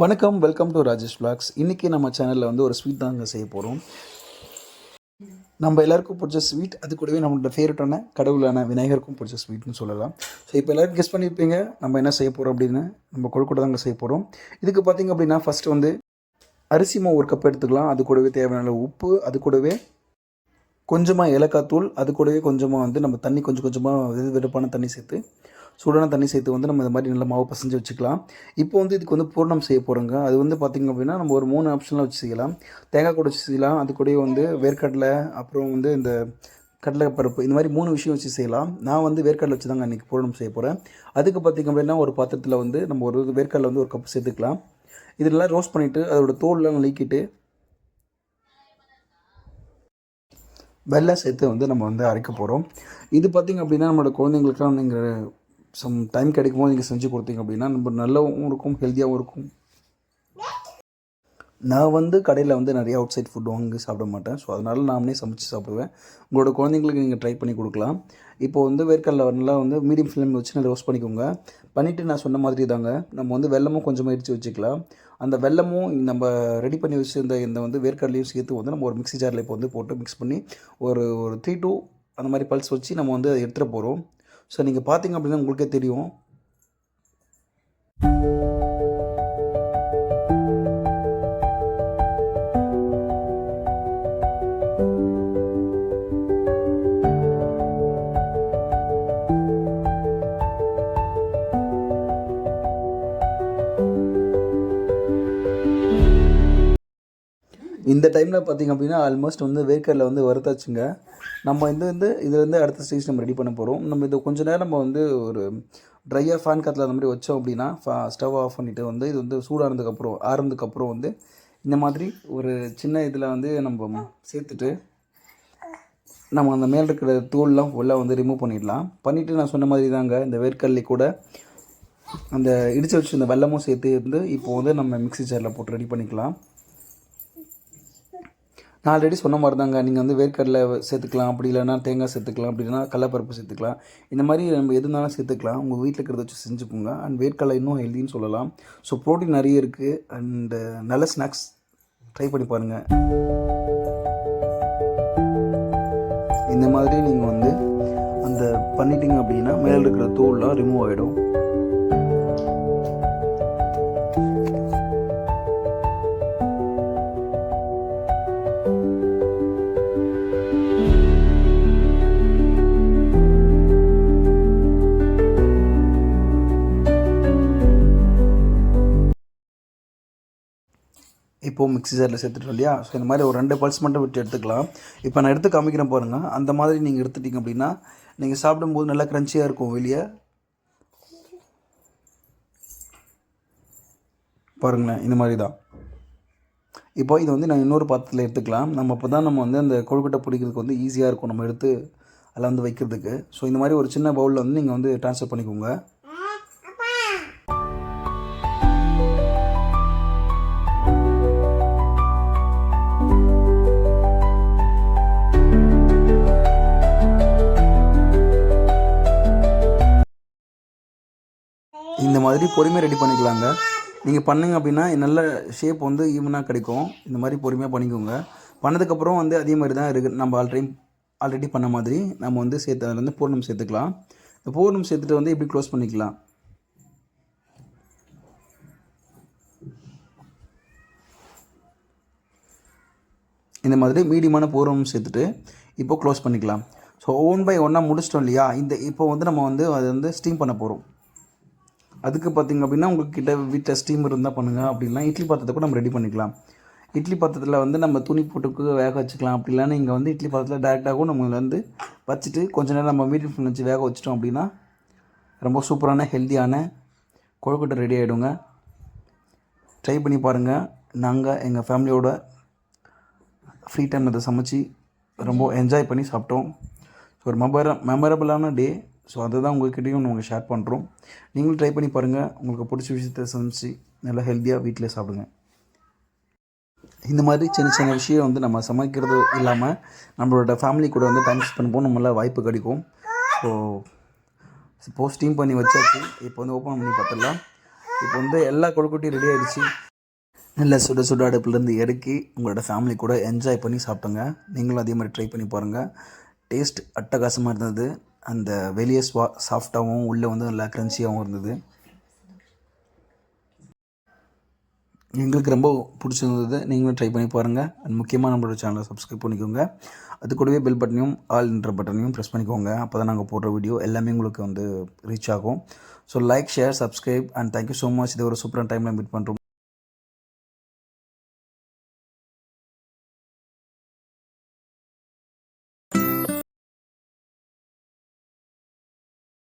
வணக்கம், welcome to Rajesh vlogs. இன்றைக்கி நம்ம சேனலில் வந்து ஒரு ஸ்வீட் தாங்க செய்ய போகிறோம். நம்ம எல்லாருக்கும் பிடிச்ச ஸ்வீட், அது கூடவே நம்மளோட ஃபேவரட்டான கடவுளான விநாயகருக்கும் பிடிச்ச ஸ்வீட்னு சொல்லலாம். ஸோ இப்போ எல்லோரும் கெஸ் பண்ணியிருப்பீங்க நம்ம என்ன செய்ய போகிறோம் அப்படின்னு. நம்ம கொழுக்கட்டை தாங்க செய்ய போகிறோம். இதுக்கு பார்த்திங்க அப்படின்னா ஃபஸ்ட்டு வந்து அரிசி மாவு ஒரு கப் எடுத்துக்கலாம். அது கூடவே தேவையான உப்பு, அது கூடவே கொஞ்சமாக ஏலக்காய் தூள், அது கூடவே கொஞ்சமாக வந்து நம்ம தண்ணி கொஞ்சம் கொஞ்சமாக வெதுப்பான தண்ணி சேர்த்து, சூடான தண்ணி சேர்த்து வந்து நம்ம இந்த மாதிரி நல்லா மாவு பசைஞ்சு வச்சுக்கலாம். இப்போ வந்து இதுக்கு வந்து பூர்ணம் செய்ய போகிறோங்க. அது வந்து பார்த்திங்க அப்படின்னா நம்ம ஒரு 3 ஆப்ஷனில் வச்சு செய்யலாம். தேங்காய் கூட வச்சு செய்யலாம், அது கூடவே வந்து வேர்க்கடலை, அப்புறம் வந்து இந்த கடலைப்பருப்பு, இந்த மாதிரி 3 விஷயம் வச்சு செய்யலாம். நான் வந்து வேர்க்கடலை வச்சு தாங்க அன்றைக்கி பூர்ணம் செய்ய போகிறேன். அதுக்கு பார்த்திங்க அப்படின்னா ஒரு பாத்திரத்தில் வந்து நம்ம ஒரு வேர்க்கடலை வந்து ஒரு கப் சேர்த்துக்கலாம். இதெல்லாம் ரோஸ்ட் பண்ணிவிட்டு அதோட தோல்லாம் நீக்கிட்டு வெள்ளை சேர்த்து வந்து நம்ம வந்து அரைக்க போகிறோம். இது பார்த்திங்க அப்படின்னா நம்மளோட குழந்தைங்களுக்குலாம் நீங்கள் டைம் கிடைக்கும்போது நீங்கள் செஞ்சு கொடுத்தீங்க அப்படின்னா நம்ம நல்லாவும் இருக்கும், ஹெல்த்தியாகவும் இருக்கும். நான் வந்து கடையில் வந்து நிறைய அவுட் சைட் ஃபுட் வாங்கி சாப்பிட மாட்டேன். ஸோ அதனால் நானே சமைச்சு சாப்பிடுவேன். உங்களோட குழந்தைங்களுக்கு நீங்கள் ட்ரை பண்ணி கொடுக்கலாம். இப்போது வந்து வேர்க்கடலை நல்லா வந்து மீடியம் ஃப்ளேமில் வச்சு நல்லா ரோஸ்ட் பண்ணிக்கோங்க. பண்ணிவிட்டு நான் சொன்ன மாதிரி தாங்க நம்ம வந்து வெல்லமும் கொஞ்சமாக இடித்து வச்சுக்கலாம். அந்த வெல்லமும் நம்ம ரெடி பண்ணி வச்சுருந்த இந்த வந்து வேர்க்கடலையும் சேர்த்து வந்து நம்ம ஒரு மிக்ஸி ஜாரில் இப்போ வந்து போட்டு மிக்ஸ் பண்ணி ஒரு 3 to அந்த மாதிரி பல்ஸ் வச்சு நம்ம வந்து அதை எடுத்துகிட்டு போகிறோம். ஸோ நீங்கள் பார்த்தீங்க அப்படின்னா உங்களுக்கே தெரியும். இந்த டைமில் பார்த்திங்க அப்படின்னா ஆல்மோஸ்ட் வந்து வேர்க்கடலை வந்து வறுத்தாச்சுங்க. நம்ம இதில் வந்து அடுத்த ஸ்டேஜ் நம்ம ரெடி பண்ண போகிறோம். நம்ம இதை கொஞ்சம் நேரம் நம்ம வந்து ஒரு ட்ரையாக ஃபேன் காற்றுல அந்த மாதிரி வச்சோம் அப்படின்னா ஸ்டவ் ஆஃப் பண்ணிவிட்டு வந்து இது வந்து சூடானதுக்கப்புறம் ஆறுனதுக்கப்புறம் வந்து இந்த மாதிரி ஒரு சின்ன இதில் வந்து நம்ம சேர்த்துட்டு நம்ம அந்த மேலே இருக்கிற தூள்லாம் ஃபுல்லாக வந்து ரிமூவ் பண்ணிடலாம். பண்ணிவிட்டு நான் சொன்ன மாதிரி தாங்க இந்த வேர்க்கடலை கூட அந்த இடித்து வச்சு இந்த வெல்லமும் சேர்த்து வந்து இப்போது வந்து நம்ம மிக்ஸி ஜாரில் போட்டு ரெடி பண்ணிக்கலாம். நான் ஆல்ரெடி சொன்ன மாதிரி தாங்க, நீங்கள் வந்து வேர்க்கடலை சேர்த்துக்கலாம், அப்படி இல்லைனா தேங்காய் சேர்த்துக்கலாம், அப்படி இல்லைனா கடலைப்பருப்பு சேர்த்துக்கலாம். இந்த மாதிரி நம்ம எது இருந்தாலும் சேர்த்துக்கலாம். உங்கள் வீட்டில் இருக்கிறத வச்சு செஞ்சுக்கோங்க. அண்ட் வேர்க்கடலை இன்னும் ஹெல்தின்னு சொல்லலாம். ஸோ ப்ரோட்டீன் நிறைய இருக்குது. அண்டு நல்ல ஸ்நாக்ஸ் ட்ரை பண்ணி பாருங்கள். இந்த மாதிரி நீங்கள் வந்து அந்த பண்ணிட்டீங்க அப்படின்னா மேலே இருக்கிற தோல்லாம் ரிமூவ் ஆகிடும். இப்போது மிக்ஸி ஜாரில் சேர்த்துட்டோம் இல்லையா. ஸோ இந்த மாதிரி ஒரு 2 பல்ஸ் மட்டும் விட்டு எடுத்துக்கலாம். இப்போ நான் எடுத்து காமிக்கிறேன் பாருங்கள். அந்த மாதிரி நீங்கள் எடுத்துட்டிங்க அப்படின்னா நீங்கள் சாப்பிடும்போது நல்லா க்ரன்ச்சியாக இருக்கும். வெளியே பாருங்களேன், இந்த மாதிரி தான். இப்போ இதை வந்து நான் இன்னொரு பாத்திரத்தில் எடுத்துக்கலாம். நம்ம அப்போ தான் நம்ம வந்து அந்த கொழுக்கட்டை பிடிக்கிறதுக்கு வந்து ஈஸியாக இருக்கும் நம்ம எடுத்து அதில் வந்து வைக்கிறதுக்கு. ஸோ இந்த மாதிரி ஒரு சின்ன பவுலில் வந்து நீங்கள் வந்து ட்ரான்ஸ்ஃபர் பண்ணிக்கோங்க. இந்த மாதிரி பொறுமையாக ரெடி பண்ணிக்கலாங்க. நீங்கள் பண்ணிங்க அப்படின்னா நல்ல ஷேப் வந்து ஈவனாக கிடைக்கும். இந்த மாதிரி பொறுமையாக பண்ணிக்கோங்க. பண்ணதுக்கப்புறம் வந்து அதே மாதிரி தான் இருக்குது. நம்ம ஆல்ரெடி பண்ண மாதிரி நம்ம வந்து அதில் வந்து பூர்ணம் சேர்த்துக்கலாம். இந்த பூர்ணம் சேர்த்துட்டு வந்து இப்படி க்ளோஸ் பண்ணிக்கலாம். இந்த மாதிரி மீடியமான பூர்ணம் சேர்த்துட்டு இப்போ க்ளோஸ் பண்ணிக்கலாம். ஸோ ஒன் பை ஒன்னாக முடிச்சிட்டோம் இல்லையா. இப்போ வந்து நம்ம வந்து அதை வந்து ஸ்டீம் பண்ண போகிறோம். அதுக்கு பார்த்திங்க அப்படின்னா உங்கள்கிட்ட வீட்டில் ஸ்டீம் இருந்தால் பண்ணுங்கள். அப்படின்னா இட்லி பாத்திரத்தை கூட நம்ம ரெடி பண்ணிக்கலாம். இட்லி பாத்திரத்தில் வந்து நம்ம துணி போட்டுக்கு வேக வச்சுக்கலாம். அப்படி இல்லைன்னா இங்கே வந்து இட்லி பாத்திரத்தில் டேரெக்டாகவும் நம்ம வந்து வச்சுட்டு கொஞ்சம் நேரம் நம்ம மீடியம் ஃப்ளேம் வச்சு வேக வச்சிட்டோம் அப்படின்னா ரொம்ப சூப்பரான ஹெல்த்தியான கொழுக்கட்டை ரெடி ஆகிடுங்க. ட்ரை பண்ணி பாருங்கள். நாங்கள் எங்கள் ஃபேமிலியோட ஃப்ரீ டைம் அதை சமைச்சு ரொம்ப என்ஜாய் பண்ணி சாப்பிட்டோம். ஒரு மெமரபிளான டே. ஸோ அதை தான் உங்கள்கிட்டையும் நாங்கள் ஷேர் பண்ணுறோம். நீங்களும் ட்ரை பண்ணி பாருங்கள். உங்களுக்கு பிடிச்ச விஷயத்தை சமைச்சு நல்லா ஹெல்த்தியாக வீட்டில் சாப்பிடுங்க. இந்த மாதிரி சின்ன சின்ன விஷயம் வந்து நம்ம சமைக்கிறது இல்லாமல் நம்மளோட ஃபேமிலி கூட வந்து டைம் ஸ்பெண்ட் பண்ண நம்மளால் வாய்ப்பு கிடைக்கும். ஸோ ஸ்டீம் பண்ணி வச்சாச்சு. இப்போ வந்து ஓப்பன் பண்ணி பார்த்துடலாம். இப்போ வந்து எல்லா கொழுக்கட்டையும் ரெடி ஆகிடுச்சு. நல்ல சுட சுட அடுப்புலேருந்து இறக்கி உங்களோட ஃபேமிலி கூட என்ஜாய் பண்ணி சாப்பிட்டோங்க. நீங்களும் அதே மாதிரி ட்ரை பண்ணி பாருங்கள். டேஸ்ட் அட்டகாசமாக இருந்தது. அந்த வெளியே சாஃப்டாகவும் உள்ளே வந்து நல்லா க்ரன்ச்சியாகவும் இருந்தது. எங்களுக்கு ரொம்ப பிடிச்சிருந்தது. நீங்களும் ட்ரை பண்ணி பாருங்கள். அண்ட் முக்கியமாக நம்மளோட சேனலை சப்ஸ்கிரைப் பண்ணிக்கோங்க. அது கூடவே பெல் பட்டனையும் ஆல்ன்ற பட்டனையும் ப்ரெஸ் பண்ணிக்கோங்க. அப்போ தான் நாங்கள் போடுற வீடியோ எல்லாமே உங்களுக்கு வந்து ரீச் ஆகும். So like, share, subscribe and thank you so much. இது ஒரு சூப்பரான டைமில் மீட் பண்ணுறோம்.